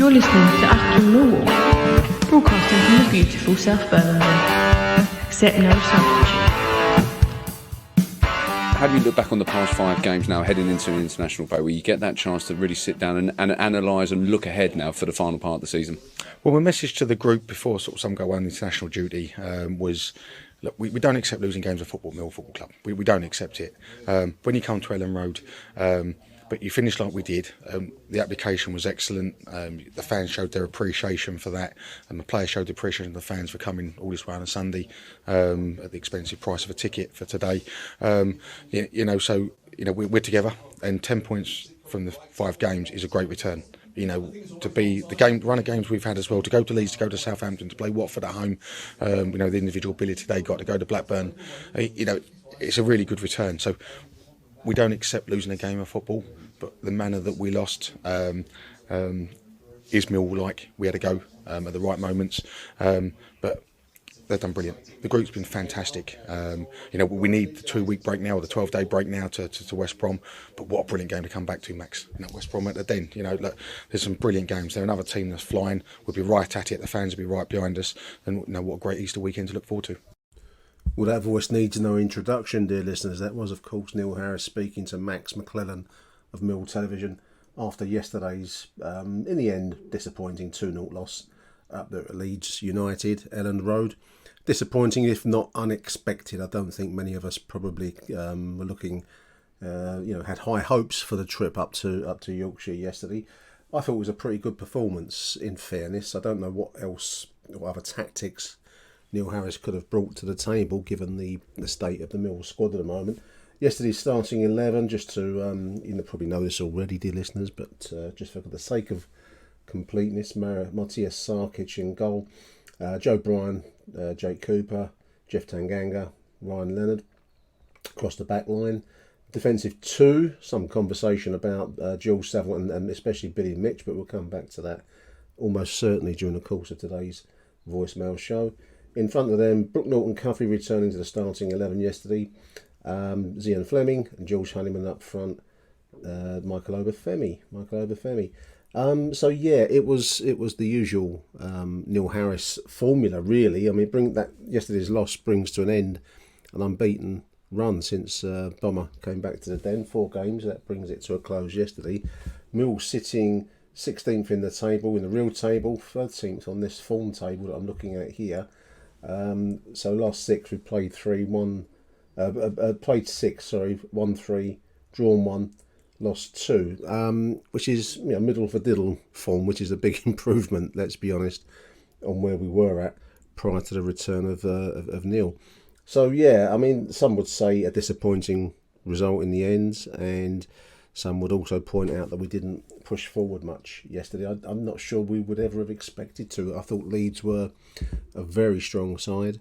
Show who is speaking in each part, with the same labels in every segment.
Speaker 1: You're listening to Achtung Millwall, broadcasting from the beautiful South Birmingham. Accept no substitute.
Speaker 2: How do you look back on the past 5 games now, heading into an international break, where you get that chance to really sit down and analyse and look ahead now for the final part of the season?
Speaker 3: Well, my message to the group before some go on international duty was, look, we don't accept losing games at Millwall Football Club. We don't accept it. When you come to Ellen Road, but you finish like we did, the application was excellent. The fans showed their appreciation for that, and the players showed the appreciation of the fans for coming all this way on a Sunday at the expensive price of a ticket for today. So we're together, and 10 points from the 5 games is a great return. To be the run of games we've had as well, to go to Leeds, to go to Southampton, to play Watford at home, the individual ability they got to go to Blackburn, it's a really good return. So we don't accept losing a game of football, but the manner that we lost is Millwall-like. We had to go at the right moments, but they've done brilliant. The group's been fantastic. We need the 2-week break now, or the 12-day break now to West Brom. But what a brilliant game to come back to, Max. West Brom at the Den. Look, there's some brilliant games. They're another team that's flying. We'll be right at it. The fans will be right behind us. And what a great Easter weekend to look forward to.
Speaker 4: Well, that voice needs no introduction, dear listeners. That was, of course, Neil Harris speaking to Max McClellan of Mill Television after yesterday's, in the end, disappointing 2-0 loss up there at Leeds United, Elland Road. Disappointing, if not unexpected. I don't think many of us probably were looking, had high hopes for the trip up to Yorkshire yesterday. I thought it was a pretty good performance, in fairness. I don't know what other tactics Neil Harris could have brought to the table, given the state of the Mill squad at the moment. Yesterday's starting 11, just to, probably know this already, dear listeners, but just for the sake of completeness, Matthias Sarkic in goal, Joe Bryan, Jake Cooper, Jeff Tanganga, Ryan Leonard across the back line. Defensive 2, some conversation about Jules Saville and especially Billy Mitch, but we'll come back to that almost certainly during the course of today's voicemail show. In front of them, Brooke Norton-Cuffy returning to the starting 11 yesterday. Zian Fleming and George Honeyman up front. Michael Obafemi. It was the usual Neil Harris formula, really. I mean, yesterday's loss brings to an end an unbeaten run since Bomber came back to the Den. 4 games, that brings it to a close yesterday. Mill sitting 16th in the table, in the real table, 13th on this form table that I'm looking at here. So last 6 we've played 1 3, drawn 1, lost 2, which is middle for diddle form, which is a big improvement, let's be honest, on where we were at prior to the return of Neil. So some would say a disappointing result in the end, and some would also point out that we didn't push forward much yesterday. I'm not sure we would ever have expected to. I thought Leeds were a very strong side.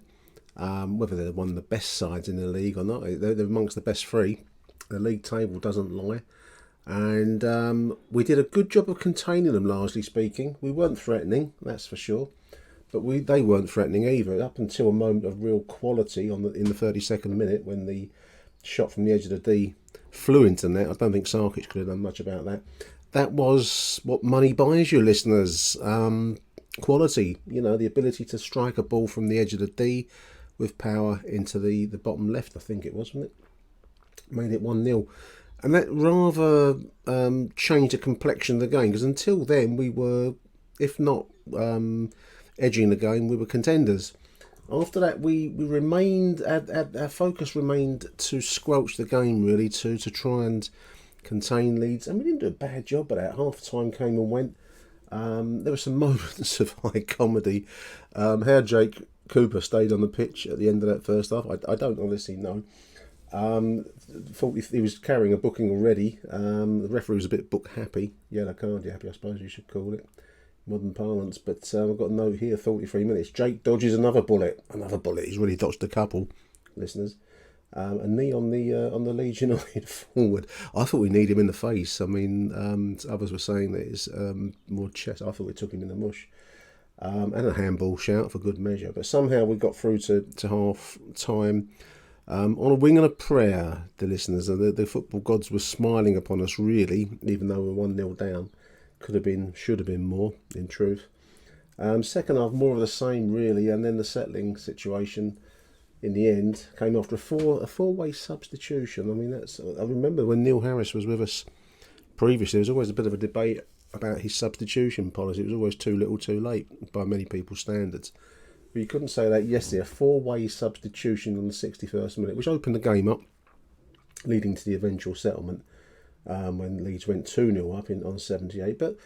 Speaker 4: Whether they're one of the best sides in the league or not, they're amongst the best 3. The league table doesn't lie. And we did a good job of containing them, largely speaking. We weren't threatening, that's for sure. But they weren't threatening either, up until a moment of real quality in the 32nd minute, when the shot from the edge of the D flew into net. I don't think Sarkic could have done much about that. That was what money buys you, listeners. Quality, the ability to strike a ball from the edge of the D with power into the bottom left, I think it was, wasn't it? Made it 1-0. And that rather changed the complexion of the game, because until then we were, if not edging the game, we were contenders. After that, we remained, our focus remained to squelch the game, really, to try and contain Leeds. And we didn't do a bad job of that. Half time came and went. There were some moments of high comedy. How Jake Cooper stayed on the pitch at the end of that first half, I don't honestly know. Thought he was carrying a booking already. The referee was a bit book happy. Yellow card happy, I suppose you should call it. Modern parlance, but I've got a note here, 43 minutes. Jake dodges another bullet. He's really dodged a couple, listeners. A knee on the Leeds United forward. I thought we need him in the face. I mean, others were saying that it's more chest. I thought we took him in the mush. And a handball shout for good measure. But somehow we got through to half time on a wing and a prayer, the listeners. The football gods were smiling upon us, really, even though we were 1-0 down. Could have been, should have been more, in truth. Second half, more of the same really, and then the settling situation in the end came after a four-way substitution. I mean, I remember when Neil Harris was with us previously, there was always a bit of a debate about his substitution policy. It was always too little too late by many people's standards. But you couldn't say that yesterday. A four-way substitution on the 61st minute, which opened the game up, leading to the eventual settlement when Leeds went 2-0 up on 78. But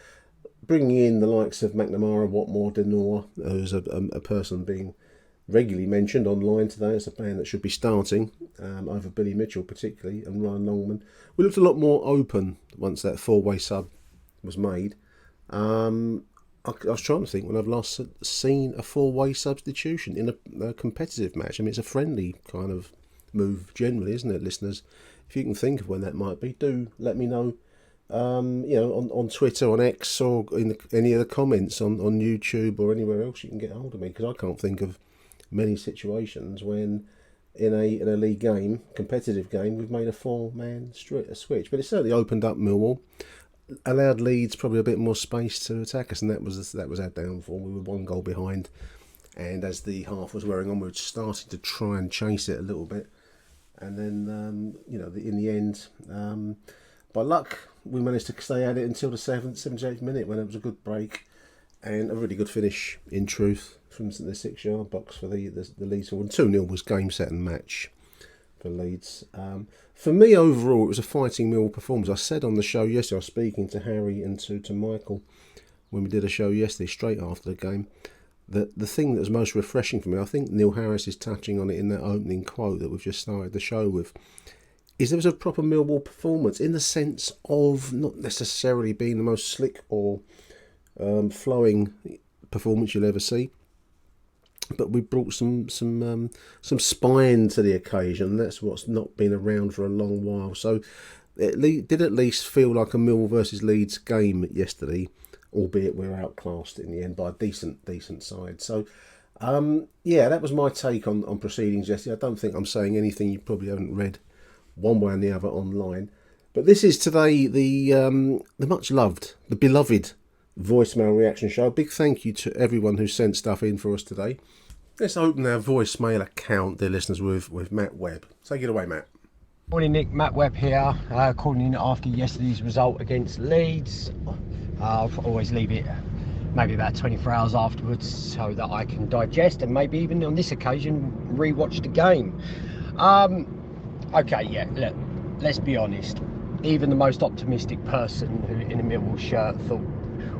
Speaker 4: bringing in the likes of McNamara, Watmore, Denor, who's a person being regularly mentioned online today as a man that should be starting over Billy Mitchell particularly, and Ryan Longman. We looked a lot more open once that four-way sub was made. I was trying to think when I've last seen a four-way substitution in a competitive match. I mean, it's a friendly kind of move generally, isn't it, listeners? If you can think of when that might be, do let me know. On Twitter, on X, or in any of the comments on YouTube or anywhere else you can get hold of me, because I can't think of many situations when in a league game, competitive game, we've made a four-man switch. But it certainly opened up Millwall, allowed Leeds probably a bit more space to attack us, and that was our downfall. We were 1 goal behind, and as the half was wearing on, we were starting to try and chase it a little bit, and then in the end, by luck, we managed to stay at it until the 78th minute, when it was a good break and a really good finish, in truth, from the 6-yard box for the Leeds. 2-0 was game, set and match for Leeds. For me, overall, it was a fighting Millwall performance. I said on the show yesterday, I was speaking to Harry and to Michael when we did a show yesterday, straight after the game, that the thing that was most refreshing for me, I think Neil Harris is touching on it in that opening quote that we've just started the show with, is there was a proper Millwall performance in the sense of not necessarily being the most slick or flowing performance you'll ever see, but we brought some spine to the occasion. That's what's not been around for a long while. So it did at least feel like a Millwall versus Leeds game yesterday, albeit we were outclassed in the end by a decent side. So that was my take on proceedings yesterday. I don't think I'm saying anything you probably haven't read one way or the other online. But this is today the much loved, the beloved voicemail reaction show. A big thank you to everyone who sent stuff in for us today. Let's open our voicemail account, dear listeners, with Matt Webb. Take it away, Matt.
Speaker 5: Morning, Nick. Matt Webb here, calling in after yesterday's result against Leeds. I'll always leave it maybe about 24 hours afterwards so that I can digest and maybe even on this occasion re-watch the game. Look, let's be honest. Even the most optimistic person who in a Millwall shirt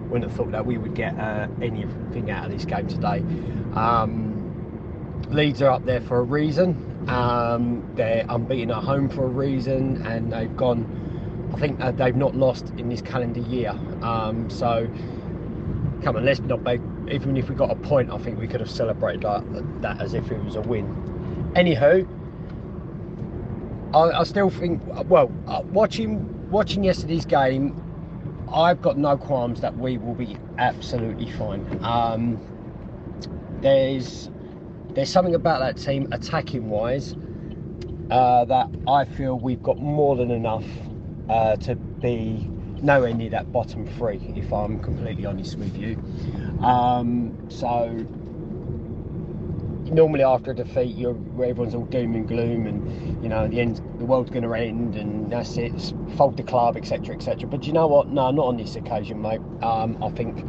Speaker 5: wouldn't have thought that we would get anything out of this game today. Leeds are up there for a reason. They're unbeaten at home for a reason, and they've gone, I think they've not lost in this calendar year. So come on, let's not make, even if we got a point, I think we could have celebrated that as if it was a win. Anywho, I still think, watching yesterday's game, I've got no qualms that we will be absolutely fine. There's something about that team attacking wise that I feel we've got more than enough to be nowhere near that bottom three, if I'm completely honest with you. So normally after a defeat, everyone's all doom and gloom, and in the end the world's going to end, and that's it, fold the club, etc, etc. But you know what? No, not on this occasion, mate. I think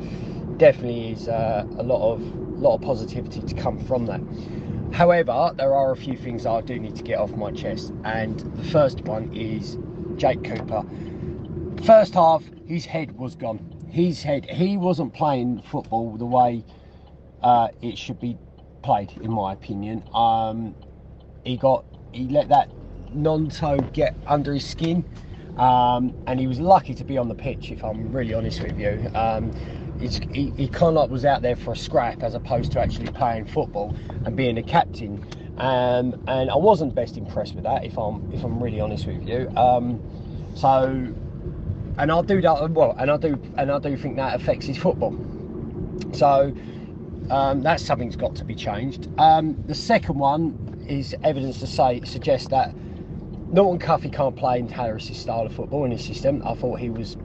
Speaker 5: definitely is a lot of positivity to come from that. However, there are a few things I do need to get off my chest, and the first one is Jake Cooper. First half, his head was gone. He wasn't playing football the way it should be played, in my opinion. He let that non-toe get under his skin, and he was lucky to be on the pitch, if I'm really honest with you. He kind of was out there for a scrap as opposed to actually playing football and being a captain, and I wasn't best impressed with that, if I'm really honest with you. And I'll do that well, and I do think that affects his football. So that's something that's got to be changed. The second one is evidence to suggest that Norton Cuffy can't play in Harris's style of football in his system. I thought he was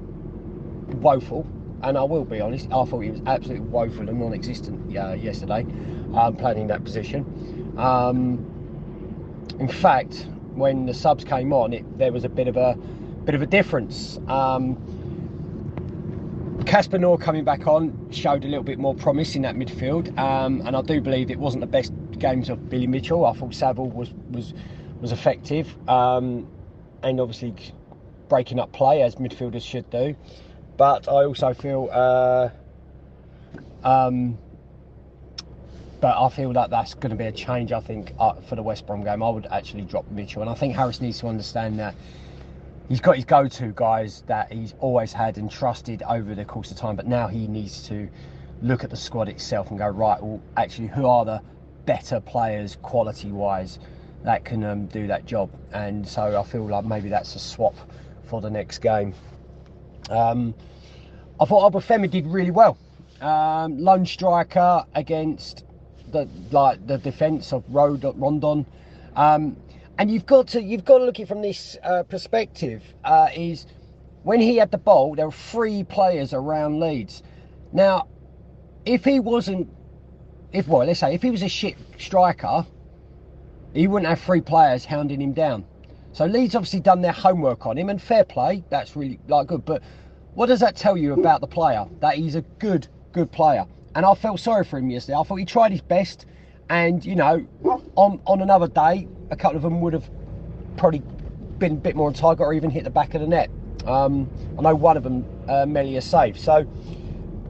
Speaker 5: woeful and I will be honest, I thought he was absolutely woeful and non-existent yesterday, playing in that position. In fact, when the subs came on, there was a bit of a difference. Casper Noor coming back on showed a little bit more promise in that midfield, and I do believe it wasn't the best games of Billy Mitchell. I thought Saville was effective, and obviously breaking up play as midfielders should do. But I also feel, that that's going to be a change. I think for the West Brom game, I would actually drop Mitchell, and I think Harris needs to understand that. He's got his go-to guys that he's always had and trusted over the course of time, but now he needs to look at the squad itself and go, right, well, actually, who are the better players quality-wise that can do that job? And so I feel like maybe that's a swap for the next game. I thought Obafemi did really well. Lone striker against the defence of Rondon. And you've got to look at it from this perspective. Is when he had the ball, there were 3 players around Leeds. Now, if he was a shit striker, he wouldn't have 3 players hounding him down. So Leeds obviously done their homework on him, and fair play. That's really good. But what does that tell you about the player? That he's a good player. And I felt sorry for him yesterday. I thought he tried his best, and on another day, a couple of them would have probably been a bit more on target or even hit the back of the net. I know one of them, Melia, saved. So,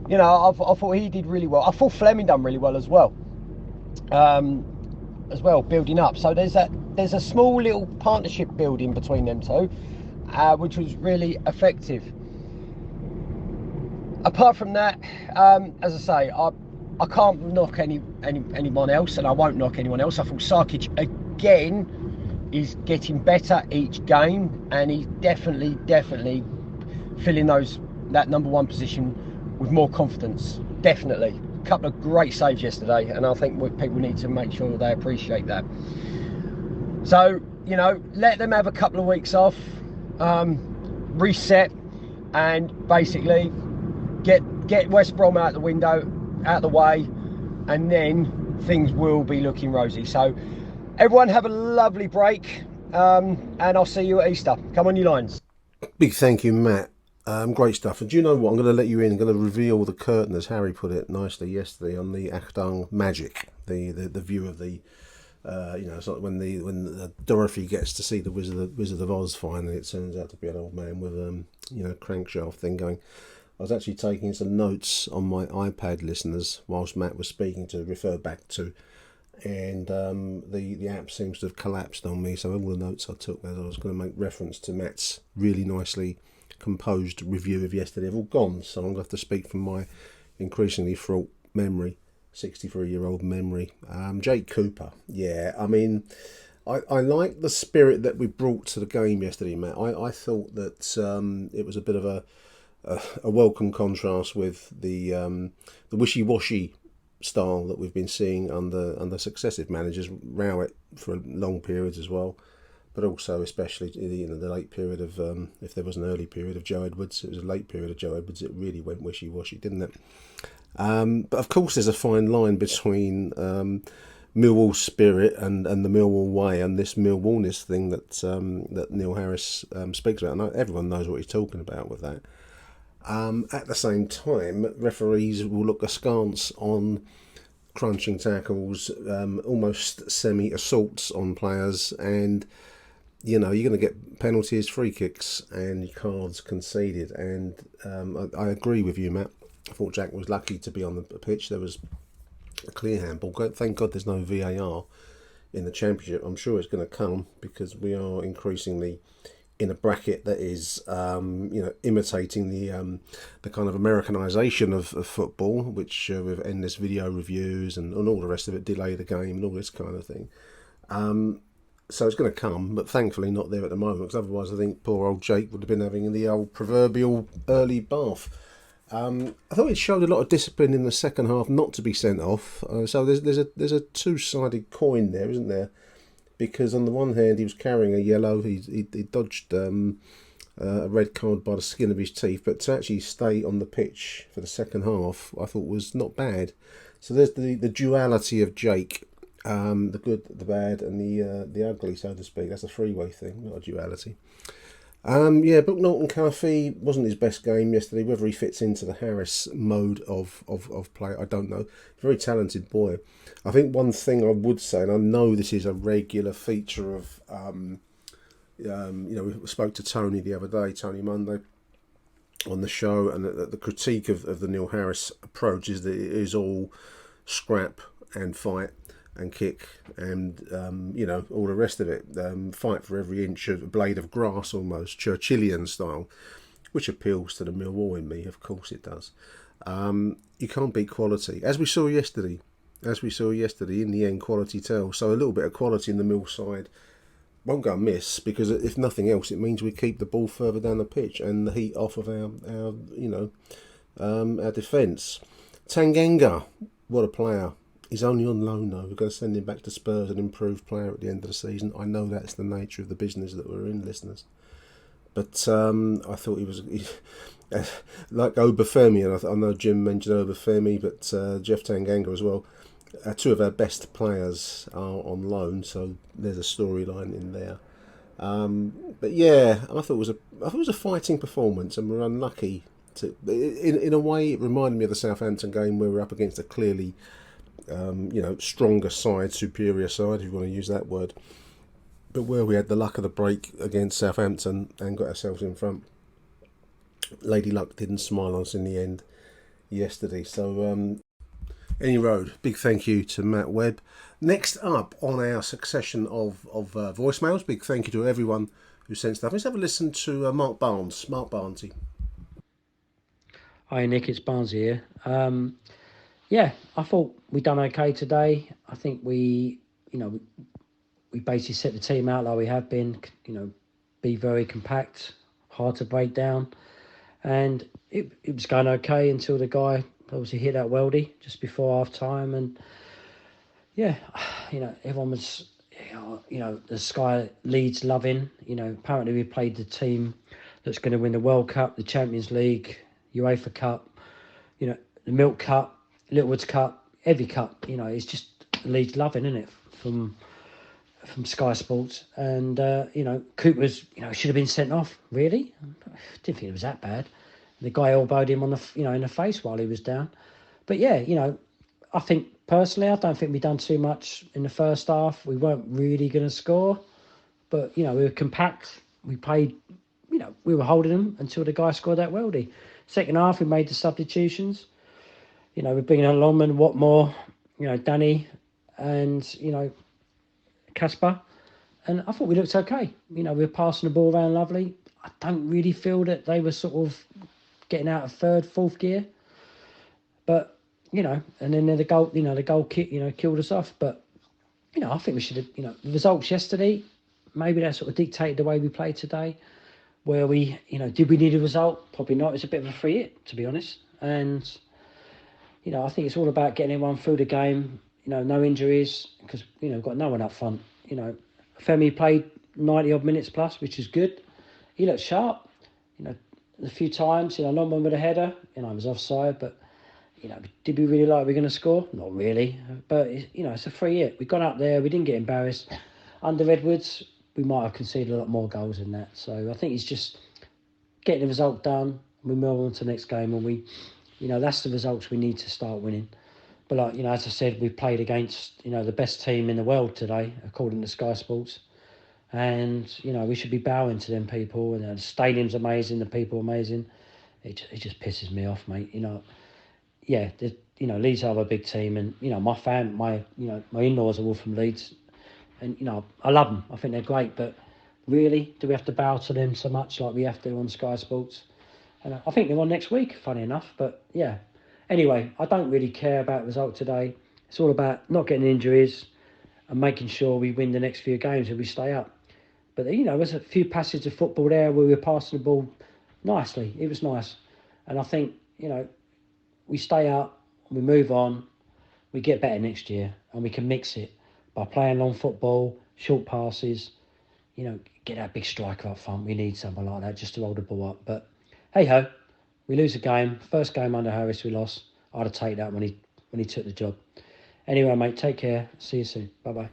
Speaker 5: I thought he did really well. I thought Fleming done really well as well. Building up. So there's a small little partnership building between them two, which was really effective. Apart from that, as I say, I can't knock anyone else, and I won't knock anyone else. I thought Sarkic again is getting better each game, and he's definitely filling that number 1 position with more confidence. Definitely. A couple of great saves yesterday, and I think people need to make sure they appreciate that. So, let them have a couple of weeks off, reset, and basically get West Brom out the way, and then things will be looking rosy. So everyone have a lovely break, and I'll see you at Easter. Come on, you lines.
Speaker 4: Big thank you, Matt. Great stuff. And do you know what? I'm going to let you in. I'm going to reveal the curtain, as Harry put it nicely yesterday, on the Achtung magic, the view of the, it's like when Dorothy gets to see the Wizard of Oz finally. It turns out to be an old man with crankshaft thing going. I was actually taking some notes on my iPad, listeners, whilst Matt was speaking, to refer back to, and the app seems to have collapsed on me, so all the notes I took as I was going to make reference to Matt's really nicely composed review of yesterday have all gone, so I'm going to have to speak from my increasingly fraught memory, 63-year-old memory. Jake Cooper, I mean, I like the spirit that we brought to the game yesterday, Matt. I thought that it was a bit of a welcome contrast with the wishy-washy style that we've been seeing under successive managers, Rowett for long periods as well, but also especially the late period of, if there was an early period of Joe Edwards, it was a late period of Joe Edwards, it really went wishy-washy, didn't it? But of course there's a fine line between Millwall spirit and the Millwall way, and this Millwallness thing that Neil Harris speaks about. And everyone knows what he's talking about with that. At the same time, referees will look askance on crunching tackles, almost semi-assaults on players, and you're going to get penalties, free kicks, and cards conceded. And I agree with you, Matt. I thought Jack was lucky to be on the pitch. There was a clear handball. Thank God there's no VAR in the Championship. I'm sure it's going to come, because we are increasingly in a bracket that is, imitating the kind of Americanization of football, which with endless video reviews and all the rest of it, delay the game and all this kind of thing. So it's going to come, but thankfully not there at the moment, because otherwise I think poor old Jake would have been having the old proverbial early bath. I thought it showed a lot of discipline in the second half not to be sent off. So there's a two-sided coin there, isn't there? Because on the one hand he was carrying a yellow, he dodged a red card by the skin of his teeth, but to actually stay on the pitch for the second half, I thought was not bad. So there's the duality of Jake, the good, the bad, and the ugly, so to speak. That's a three-way thing, not a duality. Brooke Norton-Carthy wasn't his best game yesterday. Whether he fits into the Harris mode of play, I don't know. Very talented boy. I think one thing I would say, and I know this is a regular feature of, we spoke to Tony the other day, Tony Monday, on the show, and the critique of the Neil Harris approach is that it is all scrap and fight and kick and all the rest of it, fight for every inch of a blade of grass, almost Churchillian style, which appeals to the Millwall in me. Of course it does. You can't beat quality, as we saw yesterday. In the end, quality tells. So a little bit of quality in the Mill side won't go amiss, because if nothing else, it means we keep the ball further down the pitch and the heat off of our defence. Tanganga, what a player. He's only on loan though. We're going to send him back to Spurs, an improved player at the end of the season. I know that's the nature of the business that we're in, listeners. But I thought he was like Obafemi, and I know Jim mentioned Obafemi, but Jeff Tanganga as well. Two of our best players are on loan, so there's a storyline in there. But yeah, I thought it was a fighting performance, and we're unlucky to. In a way, it reminded me of the Southampton game where we're up against a clearly stronger side, superior side, if you want to use that word, but where we had the luck of the break against Southampton and got ourselves in front. Lady Luck didn't smile on us in the end yesterday. So any road, big thank you to Matt Webb. Next up on our succession of voicemails, big thank you to everyone who sent stuff. Let's have a listen to Mark Barnesy.
Speaker 6: Hi Nick, it's Barnesy here. I thought we done okay today. I think we basically set the team out like we have been, be very compact, hard to break down. And it was going okay until the guy obviously hit that weldy just before half time. And everyone was, the Sky Leeds loving. Apparently we played the team that's going to win the World Cup, the Champions League, UEFA Cup, the Milk Cup, Littlewoods Cup, every cup. It's just Leeds loving, isn't it? From Sky Sports. And Cooper's should have been sent off. Really, didn't think it was that bad. The guy elbowed him on the in the face while he was down. But I think personally, I don't think we done too much in the first half. We weren't really going to score, but we were compact. We played, we were holding them until the guy scored that weldy. Second half, we made the substitutions. We're bringing on Longman, Watmore, Danny, and Casper, and I thought we looked okay. We were passing the ball around lovely. I don't really feel that they were sort of getting out of third, fourth gear, but and then the goal kick, killed us off. But I think we should have, the results yesterday, maybe that sort of dictated the way we played today. Where we, did we need a result? Probably not. It's a bit of a free hit, to be honest, and. I think it's all about getting everyone through the game, no injuries, because, we've got no one up front. Femi played 90-odd minutes plus, which is good. He looked sharp, a few times, not one with a header, I was offside, but, did we really like we're going to score? Not really, but, it's a free hit. We got up there, we didn't get embarrassed. Under Edwards, we might have conceded a lot more goals than that. So I think it's just getting the result done, we move on to the next game, and we... that's the results we need to start winning. But as I said, we played against, the best team in the world today, according to Sky Sports. And, we should be bowing to them people. And the stadium's amazing, the people are amazing. It just pisses me off, mate. Leeds are a big team. And, my in-laws are all from Leeds. And, I love them. I think they're great. But really, do we have to bow to them so much like we have to on Sky Sports? And I think they're on next week, funny enough. But, Anyway, I don't really care about the result today. It's all about not getting injuries and making sure we win the next few games and we stay up. But, there's a few passages of football there where we were passing the ball nicely. It was nice. And I think, we stay up, we move on, we get better next year, and we can mix it by playing long football, short passes, get that big striker up front. We need someone like that just to hold the ball up. But hey ho, we lose a game. First game under Harris we lost. I'd have taken that when he took the job. Anyway, mate, take care. See you soon. Bye bye.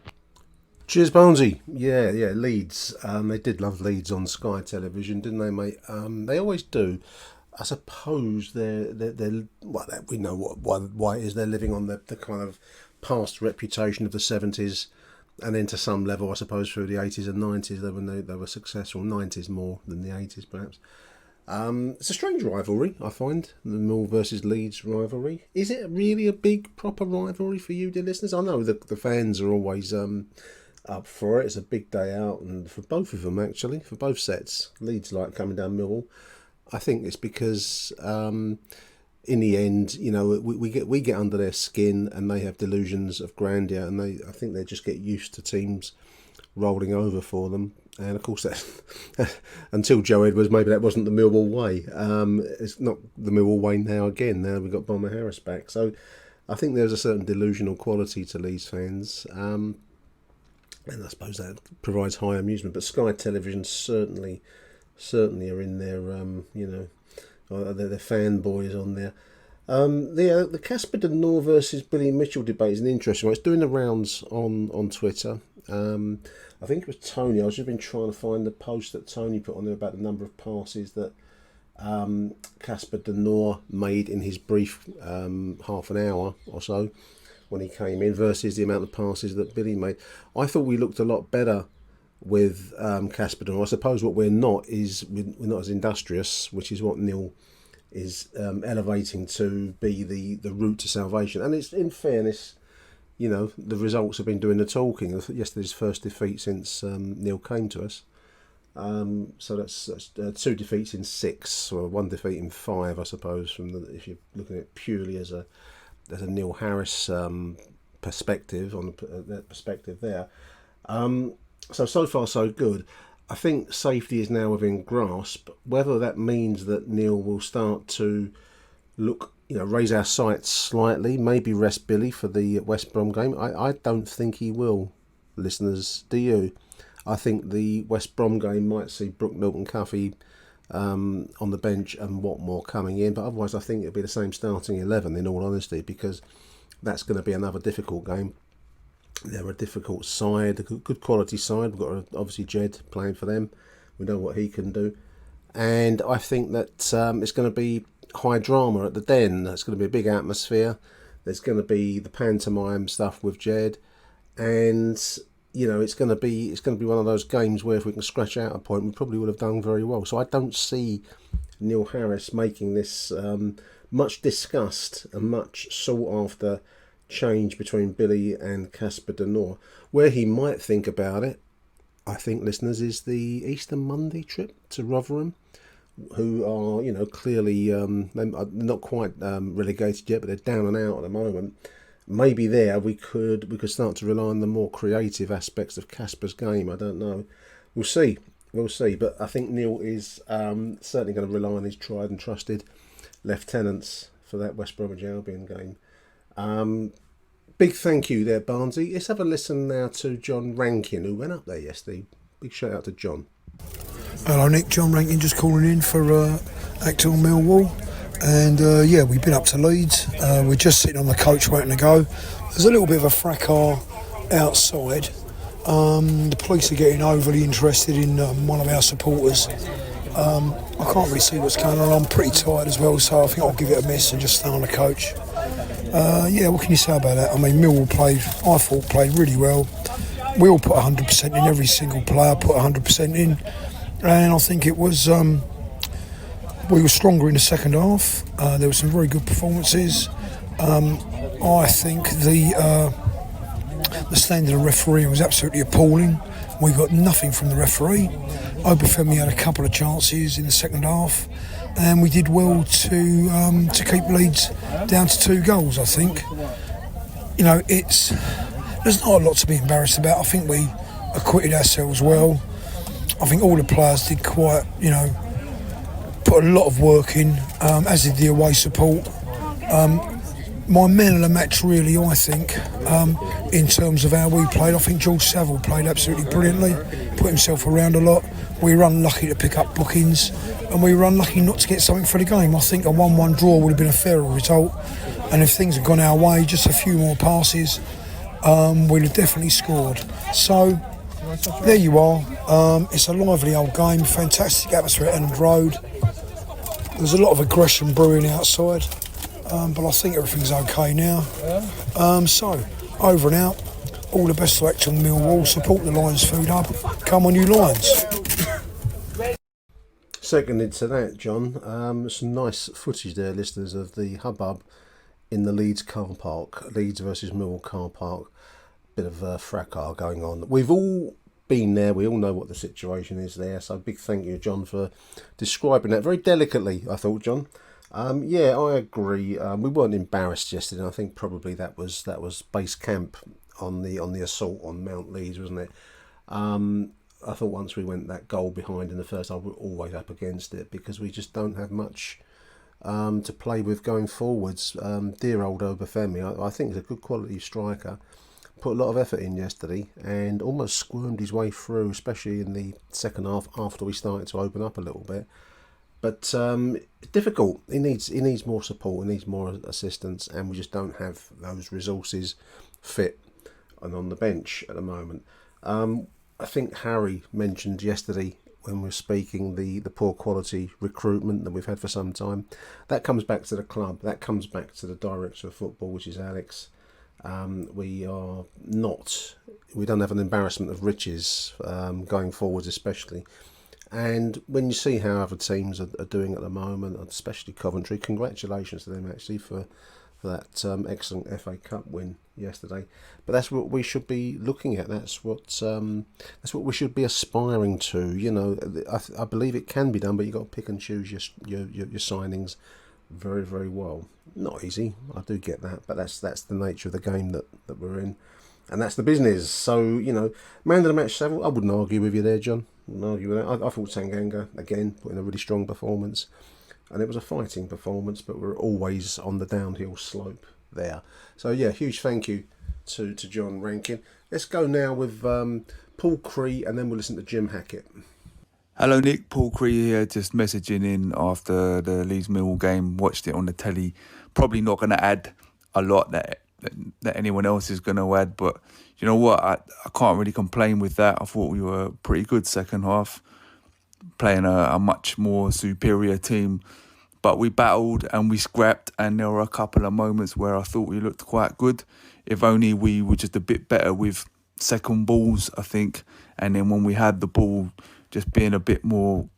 Speaker 4: Cheers, Barnesy. Yeah, Leeds. They did love Leeds on Sky Television, didn't they, mate? They always do. I suppose they're well, we know why it is they're living on the kind of past reputation of the 70s, and then to some level, I suppose, through the 80s and 90s, when they were successful. 90s more than the 80s, perhaps. It's a strange rivalry, I find, the Mill versus Leeds rivalry. Is it really a big, proper rivalry for you, dear listeners? I know the fans are always up for it. It's a big day out, and for both of them, actually, for both sets. Leeds like coming down Millwall. I think it's because in the end, we get under their skin, and they have delusions of grandeur, and I think they just get used to teams rolling over for them. And of course, that until Joe Edwards, maybe that wasn't the Millwall way. It's not the Millwall way now. Again, now we've got Bomber Harris back, so I think there's a certain delusional quality to Leeds fans, and I suppose that provides high amusement. But Sky Television certainly are in their, they're fanboys on there. The Casper de Noor versus Billy Mitchell debate is an interesting one. It's doing the rounds on Twitter. I think it was Tony. I've just been trying to find the post that Tony put on there about the number of passes that Casper de Noor made in his brief half an hour or so when he came in versus the amount of passes that Billy made. I thought we looked a lot better with Casper de Noor. I suppose what we're not is we're not as industrious, which is what Neil is elevating to be the route to salvation. And it's, in fairness, the results have been doing the talking. Yesterday's first defeat since Neil came to us. So that's 2 defeats in 6, or 1 defeat in 5, I suppose. If you're looking at it purely as a Neil Harris perspective, on that perspective there. So far so good. I think safety is now within grasp. Whether that means that Neil will start to look, raise our sights slightly, maybe rest Billy for the West Brom game. I don't think he will, listeners. Do you? I think the West Brom game might see Brooke Milton-Cuffy on the bench and Watmore coming in, but otherwise I think it'll be the same starting 11, in all honesty, because that's going to be another difficult game. They're a difficult side, a good quality side. We've got obviously Jed playing for them. We know what he can do. And I think that it's going to be high drama at the Den. It's going to be a big atmosphere. There's going to be the pantomime stuff with Jed. And, it's going to be one of those games where if we can scratch out a point, we probably would have done very well. So I don't see Neil Harris making this much discussed and much sought after change between Billy and Casper de Noor. Where he might think about it, I think, listeners, is the Easter Monday trip to Rotherham, who are, clearly they're not quite relegated yet, but they're down and out at the moment. Maybe there we could start to rely on the more creative aspects of Casper's game. I don't know. We'll see. But I think Neil is certainly going to rely on his tried and trusted lieutenants for that West Bromwich Albion game. Big thank you there, Barnesy. Let's have a listen now to John Rankin, who went up there yesterday. Big shout out to John.
Speaker 7: Hello Nick, John Rankin just calling in for Achtung Millwall. And we've been up to Leeds. We're just sitting on the coach waiting to go. There's a little bit of a fracas outside. The police are getting overly interested in one of our supporters. I can't really see what's going on. I'm pretty tired as well, so I think I'll give it a miss and just stay on the coach. What can you say about that? I mean, Millwall played really well. We all put 100% in, every single player put 100% in. And I think it was, we were stronger in the second half. There were some very good performances. I think the standard of refereeing was absolutely appalling. We got nothing from the referee. Obafemi had a couple of chances in the second half, and we did well to keep Leeds down to 2 goals, I think. There's not a lot to be embarrassed about. I think we acquitted ourselves well. I think all the players did quite, put a lot of work in, as did the away support. my man of the match, really, I think, in terms of how we played. I think George Saville played absolutely brilliantly, put himself around a lot. We were unlucky to pick up bookings, and we were unlucky not to get something for the game. I think a 1-1 draw would have been a fairer result, and if things had gone our way, just a few more passes, we'd have definitely scored. So there you are. It's a lively old game, fantastic atmosphere at End Road. There's a lot of aggression brewing outside, but I think everything's okay now. So, over and out. All the best to Achtung Millwall. Support the Lions Food Hub. Come on, you Lions.
Speaker 4: Seconded to that, John. Some nice footage there, listeners, of the hubbub in the Leeds car park. Leeds versus Millwall car park. Bit of fracas going on. We've all been there, we all know what the situation is there, so big thank you, John, for describing that very delicately, I thought, John. Yeah, I agree. We weren't embarrassed yesterday. I think probably that was base camp on the assault on Mount Leeds, wasn't it? I thought once we went that goal behind in the first half, we were always up against it because we just don't have much to play with going forwards. Dear old Obafemi, I think he's a good quality striker. Put a lot of effort in yesterday and almost squirmed his way through, especially in the second half after we started to open up a little bit. But difficult. He needs more support. He needs more assistance, and we just don't have those resources fit and on the bench at the moment. I think Harry mentioned yesterday when we were speaking the poor quality recruitment that we've had for some time. That comes back to the club. That comes back to the director of football, which is Alex. We don't have an embarrassment of riches going forwards, especially. And when you see how other teams are doing at the moment, especially Coventry, congratulations to them actually for that excellent FA Cup win yesterday. But that's what we should be looking at. That's what we should be aspiring to. You know, I believe it can be done, but you've got to pick and choose your signings very, very well. Not easy, I do get that, but that's the nature of the game that we're in, and that's the business. So, you know, man of the match, Saville, I wouldn't argue with you there, John. I wouldn't argue with that. I thought Tanganga again put in a really strong performance, and it was a fighting performance, but we're always on the downhill slope there. So yeah, huge thank you to John Rankin. Let's go now with Paul Cree, and then we'll listen to Jim Hackett.
Speaker 8: Hello Nick, Paul Cree here, just messaging in after the Leeds Millwall game. Watched it on the telly. Probably not going to add a lot that anyone else is going to add, but you know what, I can't really complain with that. I thought we were pretty good second half, playing a much more superior team, but we battled and we scrapped, and there were a couple of moments where I thought we looked quite good. If only we were just a bit better with second balls, I think, and then when we had the ball, just being a bit more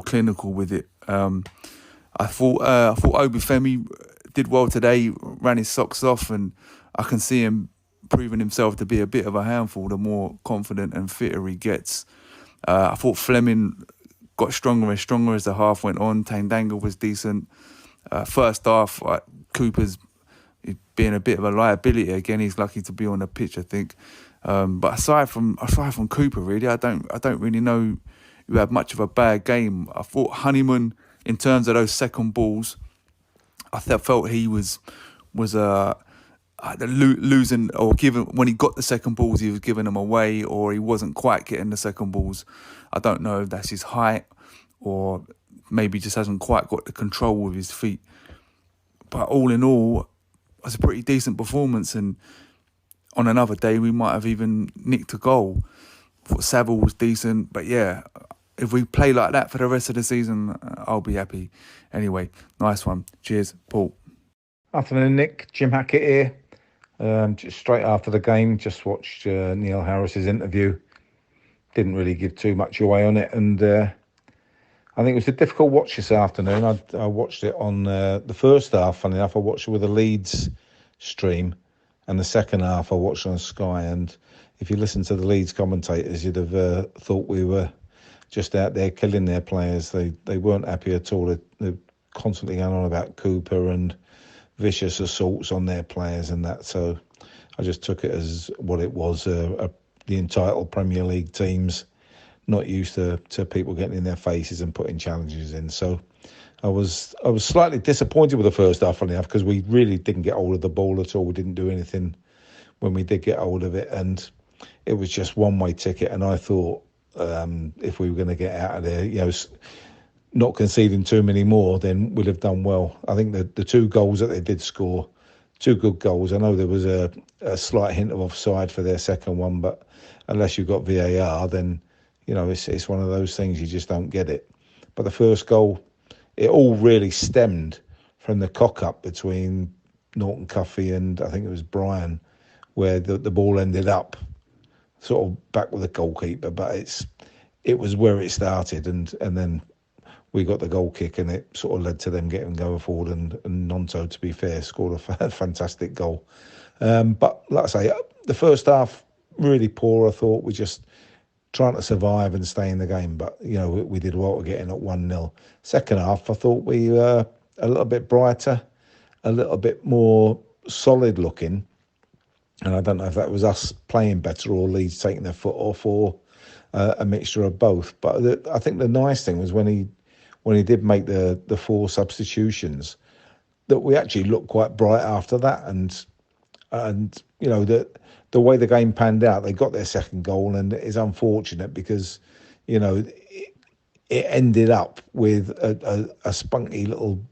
Speaker 8: clinical with it. I thought Obafemi did well today, ran his socks off, and I can see him proving himself to be a bit of a handful the more confident and fitter he gets. I thought Fleming got stronger and stronger as the half went on. Tanganga was decent. First half, Cooper's being a bit of a liability again. He's lucky to be on the pitch, I think. But aside from Cooper, really, I don't really know who had much of a bad game. I thought Honeyman, in terms of those second balls, I felt he was losing, or giving, when he got the second balls, he was giving them away, or he wasn't quite getting the second balls. I don't know if that's his height, or maybe just hasn't quite got the control with his feet. But all in all, it was a pretty decent performance, and on another day, we might have even nicked a goal. I thought Saville was decent, but yeah, if we play like that for the rest of the season, I'll be happy. Anyway, nice one. Cheers, Paul.
Speaker 9: Afternoon, Nick. Jim Hackett here. Just straight after the game, just watched Neil Harris's interview. Didn't really give too much away on it, and I think it was a difficult watch this afternoon. I watched it on the first half, funny enough, I watched it with a Leeds stream, and the second half I watched on Sky. And if you listen to the Leeds commentators, you'd have thought we were just out there killing their players. They weren't happy at all. They're constantly going on about Cooper and vicious assaults on their players and that. So I just took it as what it was, the entitled Premier League teams not used to people getting in their faces and putting challenges in. So I was slightly disappointed with the first half, funny enough, because we really didn't get hold of the ball at all. We didn't do anything when we did get hold of it, and it was just one-way ticket. And I thought if we were going to get out of there, not conceding too many more, then we'd have done well. I think the 2 goals that they did score, 2 good goals. I know there was a slight hint of offside for their second one, but unless you've got VAR, then it's one of those things, you just don't get it. But the first goal, it all really stemmed from the cock-up between Norton Cuffy and I think it was Brian, where the ball ended up sort of back with the goalkeeper. But it was where it started, and then we got the goal kick, and it sort of led to them going forward. And Nonto, to be fair, scored a fantastic goal. But like I say, the first half really poor. I thought we just trying to survive and stay in the game, but we did well to getting at 1-0. Second half, I thought we were a little bit brighter, a little bit more solid looking, and I don't know if that was us playing better or Leeds taking their foot off, or a mixture of both. But I think the nice thing was when he did make the 4 substitutions, that we actually looked quite bright after that, and the way the game panned out, they got their second goal, and it's unfortunate because, it ended up with a spunky little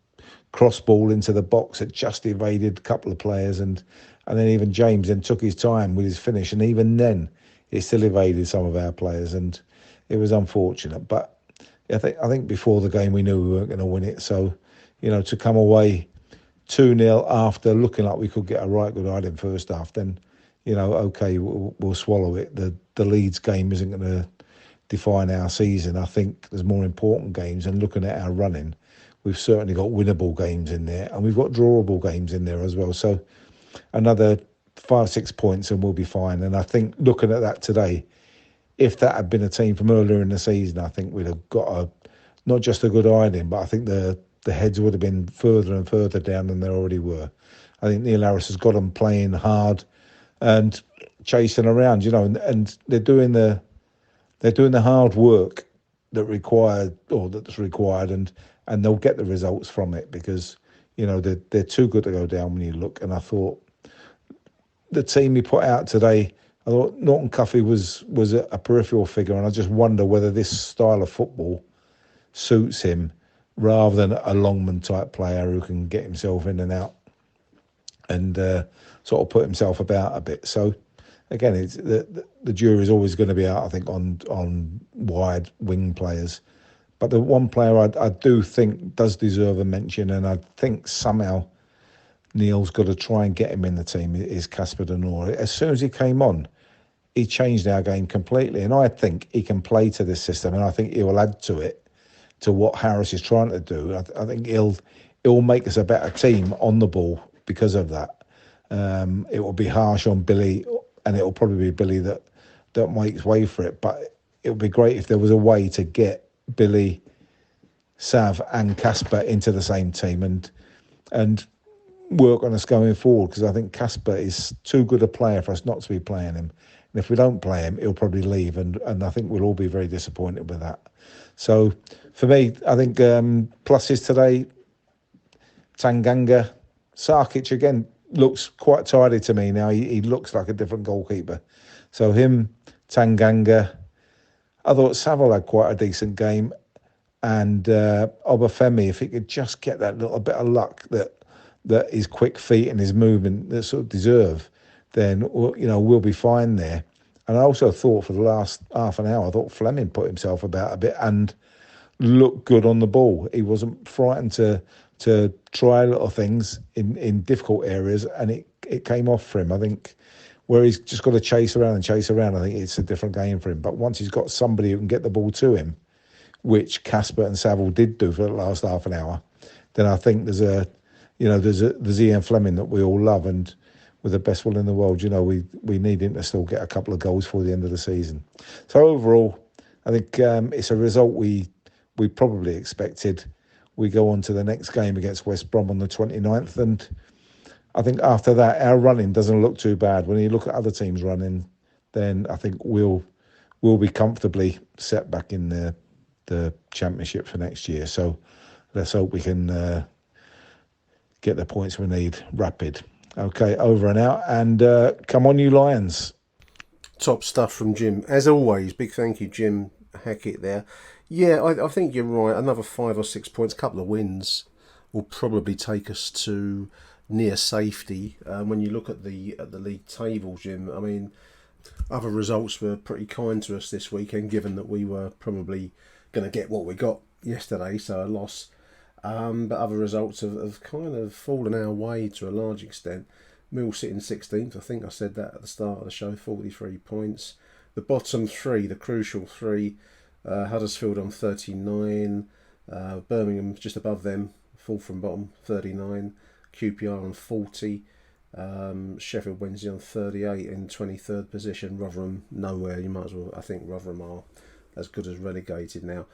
Speaker 9: cross ball into the box that just evaded a couple of players, and then even James then took his time with his finish, and even then it still evaded some of our players, and it was unfortunate. But I think before the game we knew we weren't going to win it, so to come away 2-0 after looking like we could get a right good hiding first half, then okay, we'll swallow it. The Leeds game isn't going to define our season. I think there's more important games, and looking at our running, we've certainly got winnable games in there, and we've got drawable games in there as well. So another 5-6 points and we'll be fine. And I think looking at that today, if that had been a team from earlier in the season, I think we'd have got not just a good hiding, but I think the heads would have been further and further down than they already were. I think Neil Harris has got them playing hard and chasing around, and they're doing the hard work that's required, and they'll get the results from it, because they're too good to go down when you look. And I thought the team he put out today, I thought Norton Cuffy was a peripheral figure, and I just wonder whether this style of football suits him rather than a Longman type player who can get himself in and out and sort of put himself about a bit. So again, it's the jury's always going to be out, I think, on wide wing players. But the one player I do think does deserve a mention, and I think somehow Neil's got to try and get him in the team, is Casper De Norre. As soon as he came on, he changed our game completely, and I think he can play to this system, and I think he will add to it, to what Harris is trying to do. I think he'll make us a better team on the ball because of that. It will be harsh on Billy, and it will probably be Billy that makes way for it. But it would be great if there was a way to get Billy, Sav, and Casper into the same team and work on us going forward, because I think Casper is too good a player for us not to be playing him. And if we don't play him, he'll probably leave, and I think we'll all be very disappointed with that. So for me, I think pluses today, Tanganga. Sarkic again looks quite tidy to me now. He looks like a different goalkeeper. So him, Tanganga. I thought Saville had quite a decent game, and Obafemi, if he could just get that little bit of luck that his quick feet and his movement that sort of deserve, then we'll be fine there. And I also thought for the last half an hour, I thought Fleming put himself about a bit and looked good on the ball. He wasn't frightened to try little things in difficult areas, and it came off for him. I think where he's just got to chase around, I think it's a different game for him. But once he's got somebody who can get the ball to him, which Casper and Saville did do for the last half an hour, then I think there's Ian Fleming that we all love, and with the best will in the world, we need him to still get a couple of goals for the end of the season. So overall, I think it's a result we probably expected. We go on to the next game against West Brom on the 29th, and I think after that, our running doesn't look too bad. When you look at other teams running, then I think we'll we'll be comfortably set back in the Championship for next year. So let's hope we can get the points we need rapid. Okay, over and out. And come on, you Lions.
Speaker 4: Top stuff from Jim. As always, big thank you, Jim Hackett there. Yeah, I think you're right. Another 5 or 6 points, couple of wins will probably take us to near safety. When you look at the league table, Jim, I mean, other results were pretty kind to us this weekend, given that we were probably going to get what we got yesterday, so a loss. But other results have kind of fallen our way to a large extent. Mill sitting 16th, I think I said that at the start of the show, 43 points. The bottom three, the crucial three, Huddersfield on 39, Birmingham just above them, fourth from bottom, 39, QPR on 40, Sheffield Wednesday on 38 in 23rd position, Rotherham nowhere. You might as well, I think Rotherham are as good as relegated now.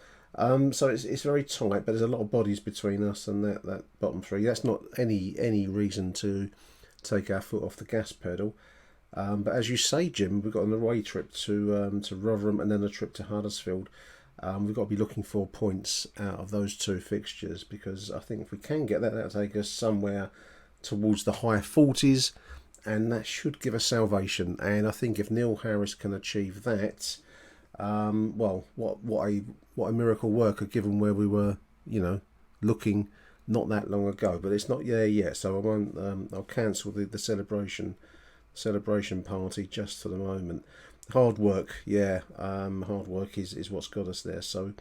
Speaker 4: So it's very tight, but there's a lot of bodies between us and that bottom three. That's not any reason to take our foot off the gas pedal. But as you say, Jim, we've got an away trip to Rotherham and then a trip to Huddersfield. We've got to be looking for points out of those two fixtures, because I think if we can get that, that'll take us somewhere towards the high 40s, and that should give us salvation. And I think if Neil Harris can achieve that, well, what a miracle worker, given where we were, looking not that long ago. But it's not there yet, so I won't. I'll cancel the celebration party just for the moment. Hard work, yeah. Hard work is what's got us there. So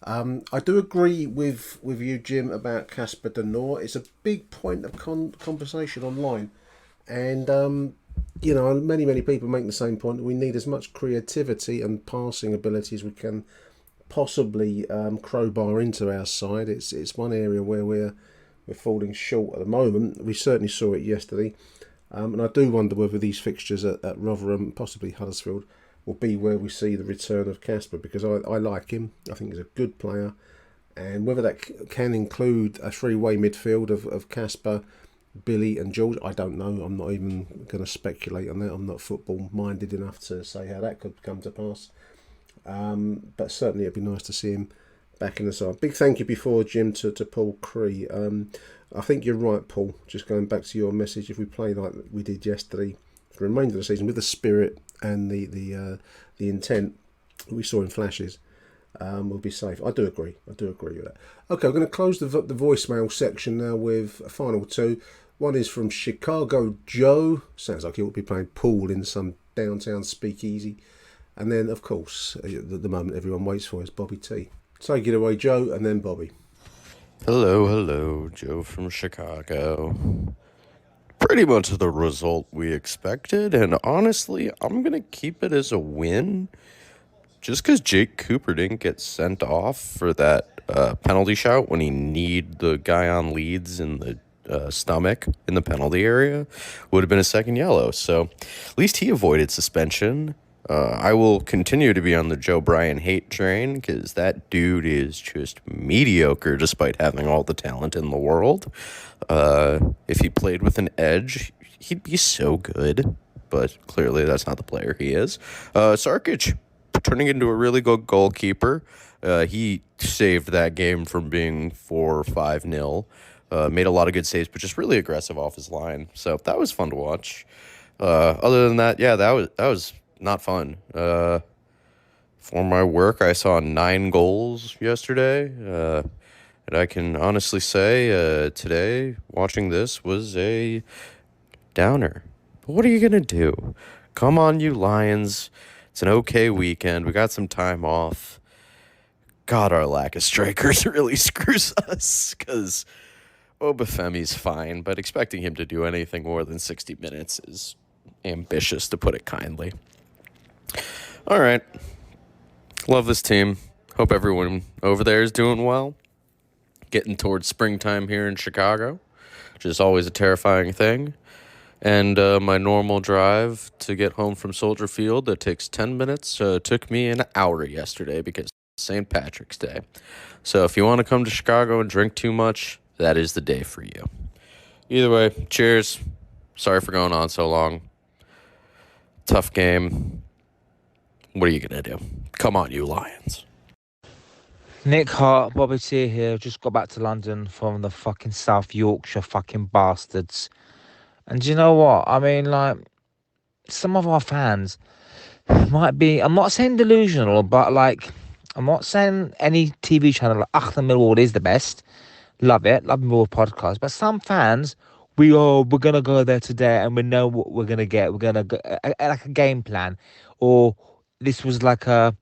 Speaker 4: I do agree with you, Jim, about Casper De Norre. It's a big point of conversation online, and many people make the same point. We need as much creativity and passing ability as we can possibly crowbar into our side. It's one area where we're falling short at the moment. We certainly saw it yesterday. And I do wonder whether these fixtures at Rotherham, possibly Huddersfield, will be where we see the return of Casper, because I like him. I think he's a good player. And whether that can include a three-way midfield of Casper, Billy and George, I don't know. I'm not even going to speculate on that. I'm not football-minded enough to say how that could come to pass. But certainly it'd be nice to see him back in the side. Big thank you before, Jim, to Paul Cree. I think you're right, Paul. Just going back to your message, if we play like we did yesterday for the remainder of the season with the spirit and the intent we saw in flashes, we'll be safe. I do agree with that. Okay, we're going to close the voicemail section now with a final two. One is from Chicago Joe. Sounds like he ought to be playing pool in some downtown speakeasy. And then, of course, the moment everyone waits for is Bobby T. Take it away, Joe, and then Bobby.
Speaker 10: Hello, Joe from Chicago. Pretty much the result we expected, and honestly, I'm going to keep it as a win. Just because Jake Cooper didn't get sent off for that penalty shout when he kneed the guy on Leeds in the stomach in the penalty area would have been a second yellow. So at least he avoided suspension. I will continue to be on the Joe Bryan hate train because that dude is just mediocre despite having all the talent in the world. If he played with an edge, he'd be so good, but clearly that's not the player he is. Sarkic turning into a really good goalkeeper. He saved that game from being 4 or 5-0. Made a lot of good saves, but just really aggressive off his line. So that was fun to watch. Other than that, yeah, that was not fun. For my work, I saw 9 goals yesterday. And I can honestly say today, watching this was a downer. But what are you going to do? Come on, you Lions. It's an okay weekend. We got some time off. God, our lack of strikers really screws us, because Obafemi's fine, but expecting him to do anything more than 60 minutes is ambitious, to put it kindly. All right. Love this team. Hope everyone over there is doing well. Getting towards springtime here in Chicago, which is always a terrifying thing. And my normal drive to get home from Soldier Field that takes 10 minutes took me an hour yesterday because it's St. Patrick's Day. So if you want to come to Chicago and drink too much, that is the day for you. Either way, cheers. Sorry for going on so long. Tough game. What are you going to do? Come on, you Lions.
Speaker 11: Nick Hart, Bobby T here. Just got back to London from the fucking South Yorkshire fucking bastards. And do you know what? I mean, like, some of our fans might be, I'm not saying delusional, but like, I'm not saying any TV channel like Achtung Millwall is the best. Love it. Love Millwall podcast. But some fans, we're going to go there today and we know what we're going to get. We're going to go, like a game plan. Or this was like a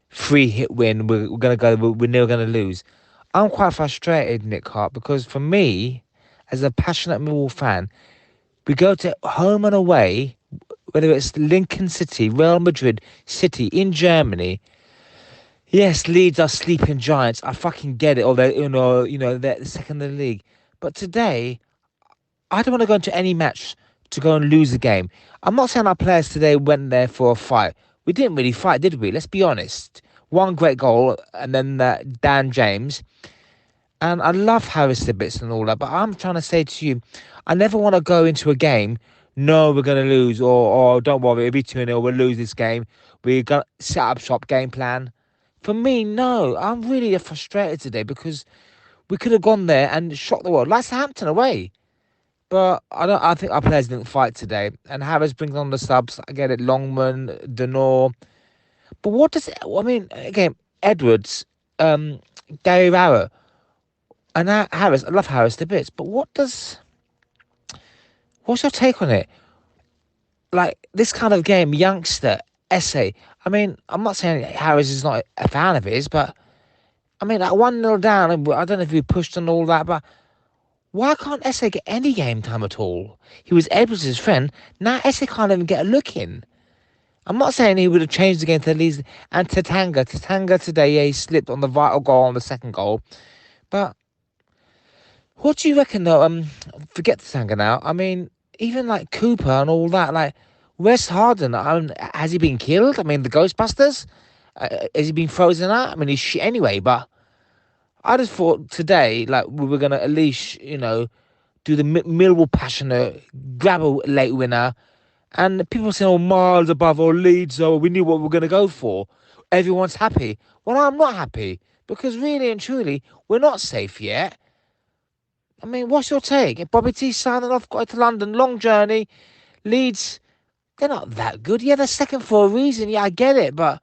Speaker 11: free hit win. We're going to go, we're never going to lose. I'm quite frustrated, Nick Hart, because for me, as a passionate Millwall fan, we go to home and away, whether it's Lincoln City, Real Madrid City in Germany. Yes, Leeds are sleeping giants. I fucking get it. Or they're, they're the second in the league. But today, I don't want to go into any match to go and lose a game. I'm not saying our players today went there for a fight. We didn't really fight, did we? Let's be honest. One great goal, and then Dan James. And I love Harris the bits and all that, but I'm trying to say to you, I never want to go into a game, no, we're going to lose, or don't worry, it'll be 2-0, we'll lose this game. We're going to set up shop game plan. For me, no, I'm really frustrated today because we could have gone there and shocked the world, like Southampton away. But I think our players didn't fight today. And Harris brings on the subs. I get it, Longman, Denor. But what does it, I mean, again, Edwards, Gary Rowett, and Harris, I love Harris to bits, but what's your take on it? Like, this kind of game, youngster, essay. I mean, I'm not saying Harris is not a fan of his, but, I mean, like 1-0 down, I don't know if we pushed and all that, but why can't Essay get any game time at all? He was Edwards' friend, now Essay can't even get a look in. I'm not saying he would have changed the game to the Leeds and Tatanga today, yeah, he slipped on the vital goal on the second goal, but what do you reckon, though? Forget Tatanga now. I mean, even like Cooper and all that, like West Harden, has he been killed? I mean, the Ghostbusters? Has he been frozen out? I mean, he's shit anyway, but I just thought today, like, we were going to at least, do the Millwall passionate, grab a late winner, and people saying, miles above, or Leeds, we knew what we were going to go for. Everyone's happy. Well, I'm not happy, because really and truly, we're not safe yet. I mean, what's your take? Bobby T signing off, got to London, long journey. Leeds, they're not that good. Yeah, they're second for a reason. Yeah, I get it, but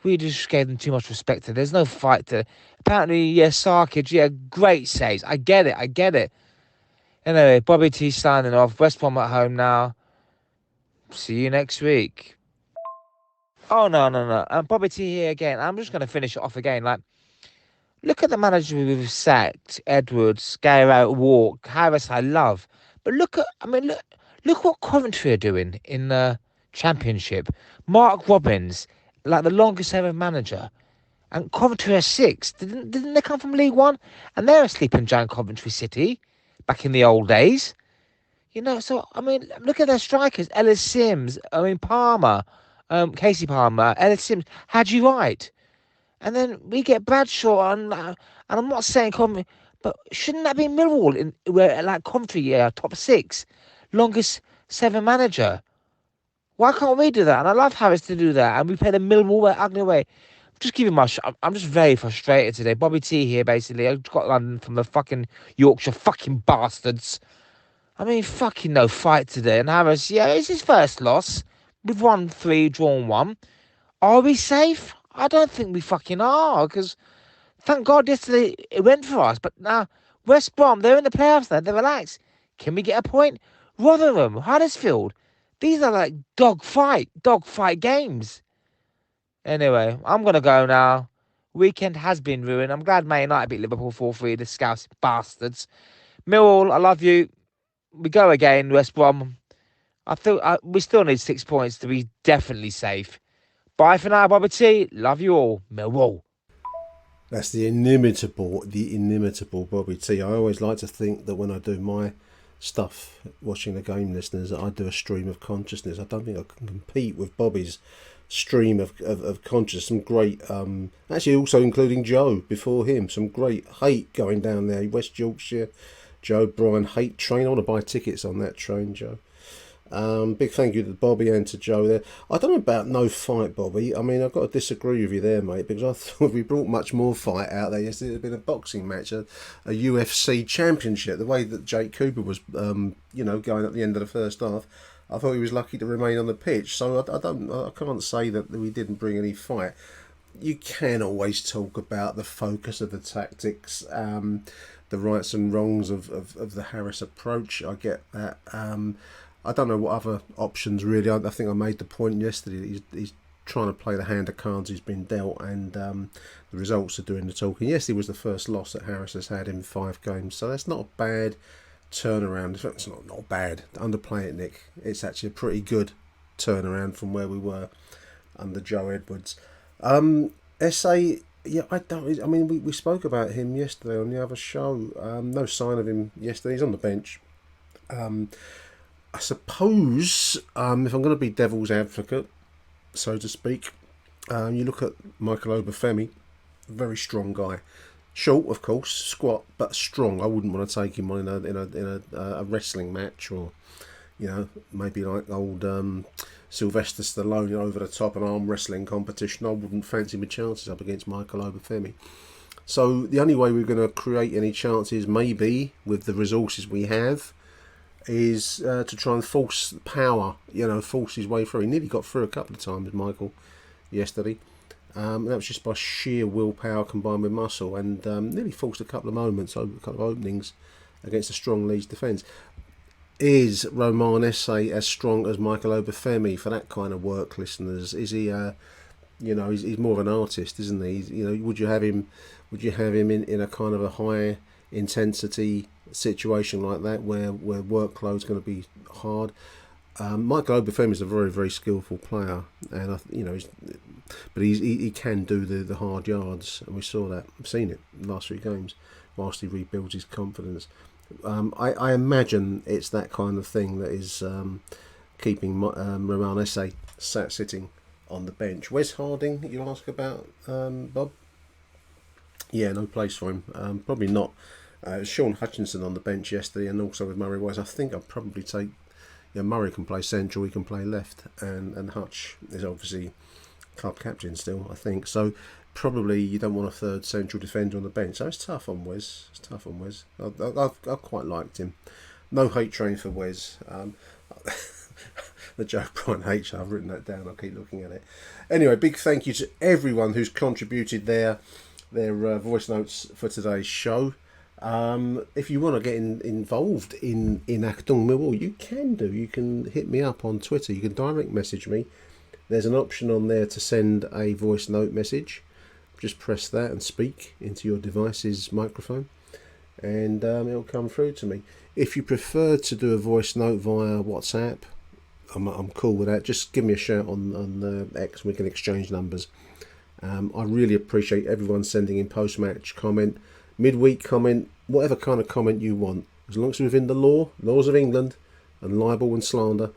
Speaker 11: we just gave them too much respect. There's no fight to. Apparently, yeah, Sarkic, yeah, great saves. I get it. Anyway, Bobby T signing off. West Brom at home now. See you next week. Oh, no. Bobby T here again. I'm just going to finish it off again. Like, look at the manager we've sacked. Edwards, Gary Walk, Harris, I love. But look what Coventry are doing in the Championship. Mark Robbins, like the longest ever manager. And Coventry are 6th. Didn't they come from League One? And they're a sleeping giant, Coventry City, back in the old days. So, I mean, look at their strikers. Ellis Sims, Palmer, Casey Palmer, Ellis Sims, Hadji Wright. And then we get Bradshaw, and I'm not saying Coventry, but shouldn't that be Millwall, like Coventry, top 6, longest 7 manager? Why can't we do that? And I love Harris to do that, and we play the Millwall ugly way. I'm just very frustrated today. Bobby T here, basically. I got London from the fucking Yorkshire fucking bastards. I mean, fucking no fight today. And Harris, yeah, it's his first loss. We've won 3, drawn 1. Are we safe? I don't think we fucking are, because thank God yesterday it went for us. But now, West Brom, they're in the playoffs now. They're relaxed. Can we get a point? Rotherham, Huddersfield. These are like dogfight games. Anyway, I'm going to go now. Weekend has been ruined. I'm glad Man United beat Liverpool 4-3, the Scouse bastards. Millwall, I love you. We go again, West Brom. We still need 6 points to be definitely safe. Bye for now, Bobby T. Love you all. Millwall.
Speaker 4: That's the inimitable Bobby T. I always like to think that when I do my stuff, watching the game, listeners, that I do a stream of consciousness. I don't think I can compete with Bobby's stream of consciousness. Some great, actually also including Joe before him, some great hate going down there. West Yorkshire, Joe, Brian, hate train. I want to buy tickets on that train, Joe. Big thank you to Bobby and to Joe there. I don't know about no fight, Bobby. I mean, I've got to disagree with you there, mate, because I thought we brought much more fight out there yesterday. It had been a boxing match, a UFC championship. The way that Jake Cooper was, going at the end of the first half, I thought he was lucky to remain on the pitch. So I can't say that we didn't bring any fight. You can always talk about the focus of the tactics, the rights and wrongs of the Harris approach. I get that. I don't know what other options really. I think I made the point yesterday that he's trying to play the hand of cards he's been dealt, and the results are doing the talking. Yesterday was the first loss that Harris has had in 5 games, so that's not a bad turnaround. It's not bad. Underplay it, Nick. It's actually a pretty good turnaround from where we were under Joe Edwards. SA, yeah, I mean, we spoke about him yesterday on the other show. No sign of him yesterday. He's on the bench. I suppose, if I'm going to be devil's advocate, so to speak, you look at Michael Obafemi, very strong guy. Short, of course, squat, but strong. I wouldn't want to take him on in a wrestling match, or maybe like old Sylvester Stallone over the top, an arm wrestling competition. I wouldn't fancy my chances up against Michael Obafemi. So the only way we're going to create any chances, maybe with the resources we have, is to try and force power, force his way through. He nearly got through a couple of times, Michael, yesterday. That was just by sheer willpower combined with muscle, and nearly forced a couple of moments, a couple of openings against a strong Leeds defence. Is Romain Esse as strong as Michael Obafemi for that kind of work, listeners? Is he, he's more of an artist, isn't he? Would you have him in a kind of a high intensity situation like that where workload's going to be hard? Michael Obafemi is a very, very skillful player, and he can do the hard yards, and we saw that. I've seen it in the last 3 games whilst he rebuilds his confidence. I imagine it's that kind of thing that is keeping Romain Esse sitting on the bench. Wes Harding, you'll ask about, Bob? Yeah, no place for him. Probably not. Sean Hutchinson on the bench yesterday, and also with Murray Wise. I think I'd probably take. Murray can play central, he can play left, and Hutch is obviously club captain still, I think. So probably you don't want a third central defender on the bench. So it's tough on Wes. I've quite liked him. No hate train for Wes. The Joe Bryan hate. I've written that down. I'll keep looking at it. Anyway, big thank you to everyone who's contributed their voice notes for today's show. If you want to get involved in Achtung Millwall, you can do. You can hit me up on Twitter. You can direct message me. There's an option on there to send a voice note message. Just press that and speak into your device's microphone, and it'll come through to me. If you prefer to do a voice note via WhatsApp, I'm cool with that. Just give me a shout on X. We can exchange numbers. I really appreciate everyone sending in post-match comment, midweek comment, whatever kind of comment you want, as long as it's within the laws of England and libel and slander.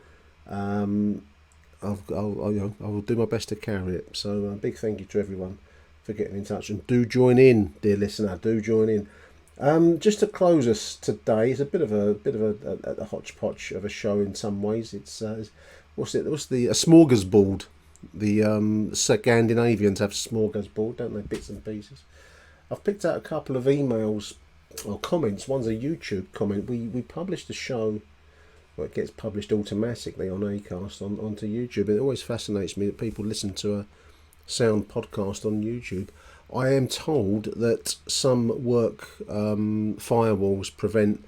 Speaker 4: I will do my best to carry it. So a big thank you to everyone for getting in touch, and do join in, dear listener. Do join in. Just to close us today, it's a bit of a hodgepodge of a show in some ways. It's what's the smorgasbord. The Scandinavians have smorgasbord, don't they? Bits and pieces. I've picked out a couple of emails or comments. One's a YouTube comment. We published a show. Well, it gets published automatically on Acast onto YouTube. It always fascinates me that people listen to a sound podcast on YouTube. I am told that some work firewalls prevent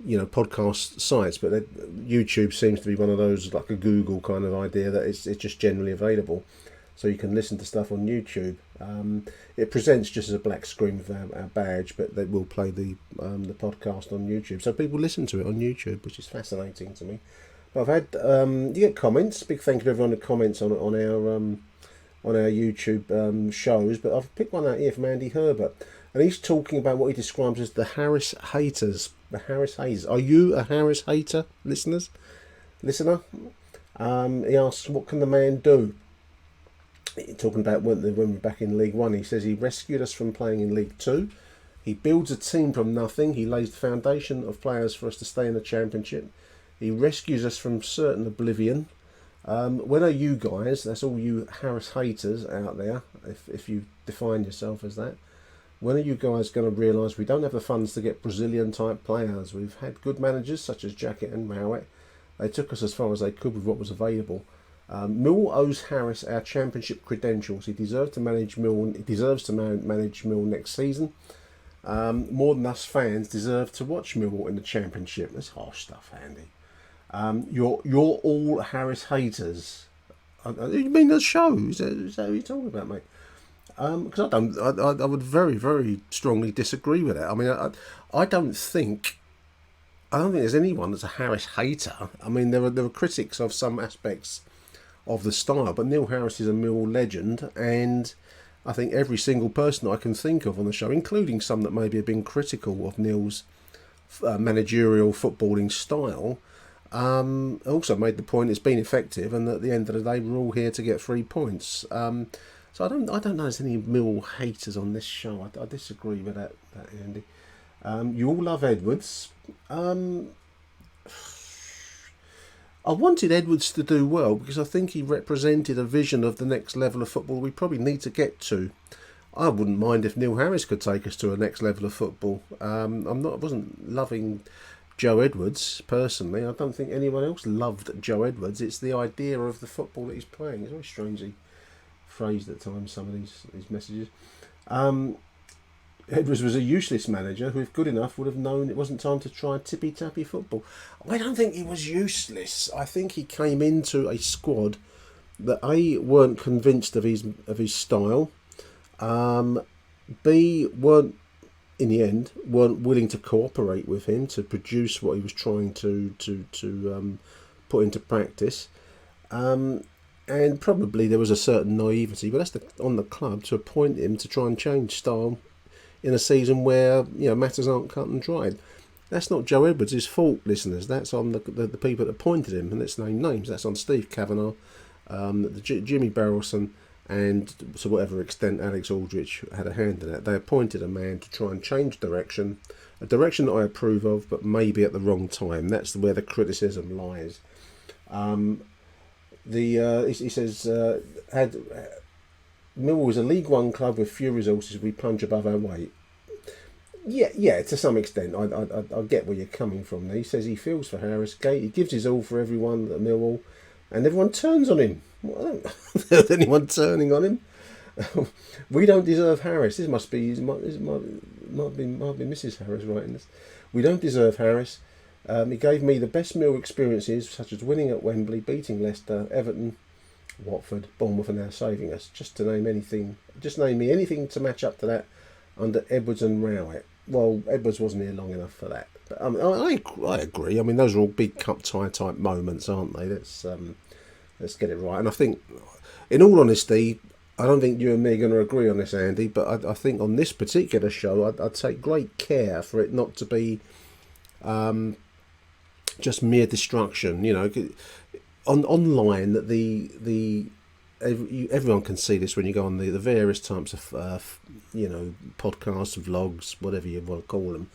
Speaker 4: podcast sites, but YouTube seems to be one of those, like a Google kind of idea, that it's just generally available, so you can listen to stuff on YouTube. It presents just as a black screen with our badge, but they will play the podcast on YouTube, so people listen to it on YouTube, which is fascinating to me. But I've had you get comments. Big thank you to everyone who comments on our YouTube shows. But I've picked one out here from Andy Herbert, and he's talking about what he describes as the Harris haters. The Harris haters. Are you a Harris hater, listener? He asks, what can the man do? Talking about when we're back in League One, he says he rescued us from playing in League Two. He builds a team from nothing. He lays the foundation of players for us to stay in the Championship. He rescues us from certain oblivion. When are you guys, that's all you Harris haters out there, if you define yourself as that, when are you guys going to realise we don't have the funds to get Brazilian type players? We've had good managers such as Jacket and Rowett. They took us as far as they could with what was available. Mill owes Harris our championship credentials. He deserves to manage Mill. He deserves to manage Mill next season. More than us fans deserve to watch Mill in the championship. That's harsh stuff, Andy. You're all Harris haters. You mean the show? Is that what you're talking about, mate? Because I would very, very strongly disagree with that. I mean, I don't think there's anyone that's a Harris hater. I mean, there are critics of some aspects of the style, but Neil Harris is a Mill legend, and I think every single person I can think of on the show, including some that maybe have been critical of Neil's managerial footballing style, also made the point it's been effective, and at the end of the day, we're all here to get 3 points. So I don't know there's any Mill haters on this show. I disagree with that Andy. You all love Edwards. I wanted Edwards to do well because I think he represented a vision of the next level of football we probably need to get to. I wouldn't mind if Neil Harris could take us to a next level of football. I wasn't loving Joe Edwards personally. I don't think anyone else loved Joe Edwards. It's the idea of the football that he's playing. It's very strangely phrased at times, some of these messages. Edwards was a useless manager who, if good enough, would have known it wasn't time to try tippy-tappy football. I don't think he was useless. I think he came into a squad that A, weren't convinced of his style, B, weren't willing to cooperate with him to produce what he was trying to put into practice. And probably there was a certain naivety, but that's on the club to appoint him to try and change style in a season where matters aren't cut and dried. That's not Joe Edwards' fault, listeners. That's on the people that appointed him, and let's name names. That's on Steve Kavanagh, Jimmy Barrelson, and to whatever extent Alex Aldrich had a hand in it. They appointed a man to try and change direction, a direction that I approve of, but maybe at the wrong time. That's where the criticism lies. He says, Millwall is a League One club with few resources. We punch above our weight. Yeah, to some extent. I get where you're coming from. He says he feels for Harris Gate. He gives his all for everyone at Millwall, and everyone turns on him. Well, I don't there's anyone turning on him. We don't deserve Harris. This might be Mrs. Harris writing this. We don't deserve Harris. He gave me the best Mill experiences, such as winning at Wembley, beating Leicester, Everton, Watford, Bournemouth, and now saving us. Just name me anything to match up to that under Edwards and Rowett. Well, Edwards wasn't here long enough for that. But I agree. I mean, those are all big cup tie type moments, aren't they? Let's get it right. And I think, in all honesty, I don't think you and me are going to agree on this, Andy. But I think on this particular show, I'd take great care for it not to be just mere destruction. Online, everyone can see this when you go on the various types of podcasts, vlogs, whatever you want to call them.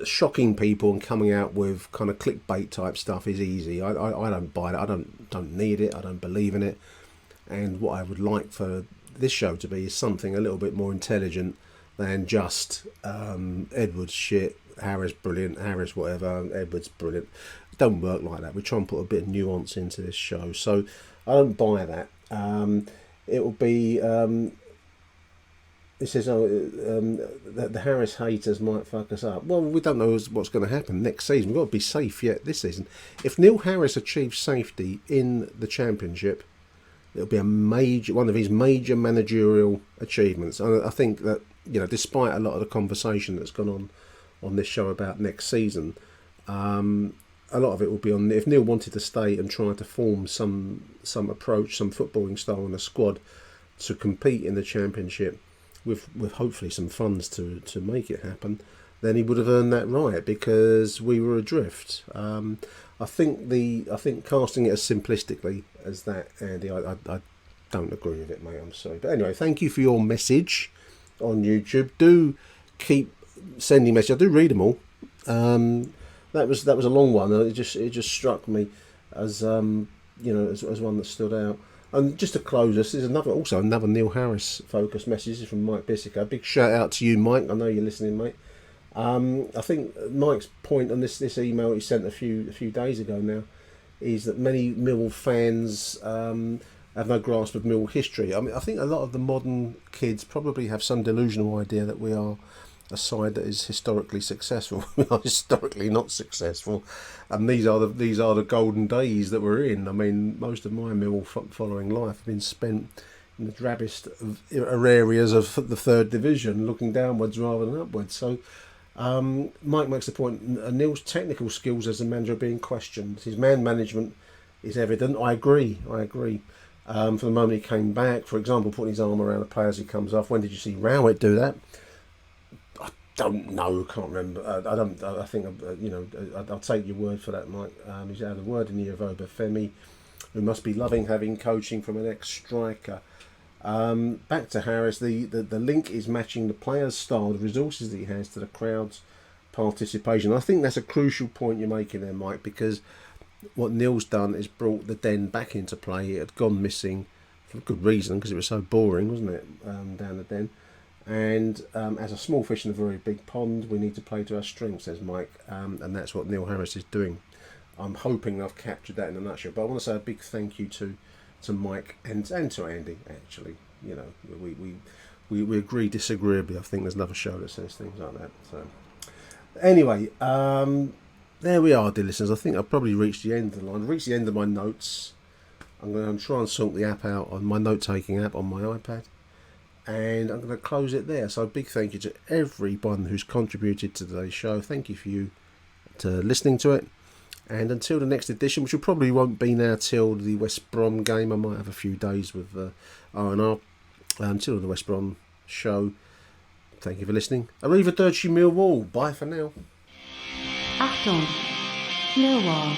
Speaker 4: Shocking people and coming out with kind of clickbait type stuff is easy. I don't buy it. I don't need it. I don't believe in it. And what I would like for this show to be is something a little bit more intelligent than just Edwards shit, Harris brilliant, Harris whatever, Edwards brilliant. Don't work like that. We try and put a bit of nuance into this show, so I don't buy that. It will be. It says, that the Harris haters might fuck us up. Well, we don't know what's going to happen next season. We've got to be safe yet this season. If Neil Harris achieves safety in the Championship, it'll be one of his major managerial achievements. And I think that despite a lot of the conversation that's gone on this show about next season, a lot of it will be on if Neil wanted to stay and try to form some approach, some footballing style in a squad to compete in the Championship with hopefully some funds to make it happen, then he would have earned that right because we were adrift. I think casting it as simplistically as that, Andy, I don't agree with it, mate. I'm sorry, but anyway, thank you for your message on YouTube. Do keep sending messages. I do read them all. that was a long one, and it just struck me as as one that stood out. And just to close us, there's another Neil Harris focused message from Mike Bissiker. Big shout out to you, Mike. I know you're listening, mate. I think Mike's point on this email he sent a few days ago now is that many Millwall fans have no grasp of Millwall history. I mean, I think a lot of the modern kids probably have some delusional idea that we are a side that is historically successful. We are historically not successful, and these are the golden days that we're in. I mean, most of my Millwall following life have been spent in the drabbest of areas of the third division, looking downwards rather than upwards. So Mike makes the point, Neil's technical skills as a manager are being questioned. His man management is evident. I agree. From the moment he came back, for example, putting his arm around a player as he comes off. When did you see Rowett do that? Don't know, can't remember. I think I'll take your word for that, Mike. He's had a word in the ear of Obafemi, who must be loving having coaching from an ex-striker. Back to Harris, the link is matching the player's style, the resources that he has, to the crowd's participation. I think that's a crucial point you're making there, Mike, because what Neil's done is brought the Den back into play. It had gone missing for good reason, because it was so boring, wasn't it, down the Den. And as a small fish in a very big pond, we need to play to our strengths, says Mike, and that's what Neil Harris is doing. I'm hoping I've captured that in a nutshell. But I want to say a big thank you to Mike and to Andy. Actually, we agree disagreeably. I think there's another show that says things like that. So anyway, there we are, dear listeners. I think I've probably reached the end of the line. Reached the end of my notes. I'm going to try and sort the app out on my note-taking app on my iPad. And I'm going to close it there. So a big thank you to everyone who's contributed to today's show. Thank you for you to listening to it. And until the next edition, which will probably won't be now till the West Brom game. I might have a few days with R&R. Until the West Brom show, thank you for listening. Arrivederci Millwall. Bye for now.
Speaker 1: Achtung, Millwall.